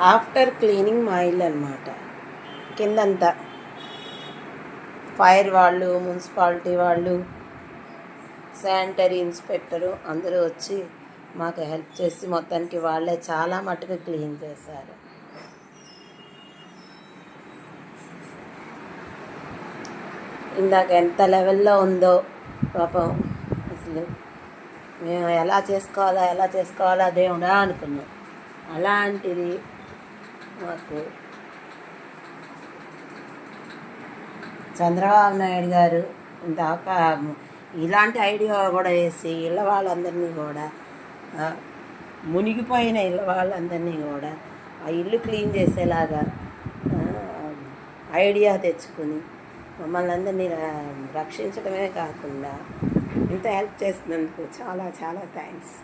After cleaning మా ఇల్లు అనమాట. కిందంతా ఫైర్ వాళ్ళు, మున్సిపాలిటీ వాళ్ళు, శానిటరీ ఇన్స్పెక్టరు అందరూ వచ్చి మాకు హెల్ప్ చేసి మొత్తానికి వాళ్ళే చాలా మటుకు క్లీన్ చేశారు. ఇందాక ఎంత లెవెల్లో ఉందో పాపం, అసలు మేము ఎలా చేసుకోవాలా దేవుడా అనుకున్నాం. అలాంటిది మాకు చంద్రబాబు నాయుడు గారు దాకా ఇలాంటి ఐడియా కూడా వేసి ఇళ్ళ వాళ్ళందరినీ కూడా, మునిగిపోయిన ఇళ్ళ వాళ్ళందరినీ కూడా ఆ ఇల్లు క్లీన్ చేసేలాగా ఐడియా తెచ్చుకుని మమ్మల్ని అందరినీ రక్షించడమే కాకుండా ఇంత హెల్ప్ చేసినందుకు చాలా చాలా థ్యాంక్స్.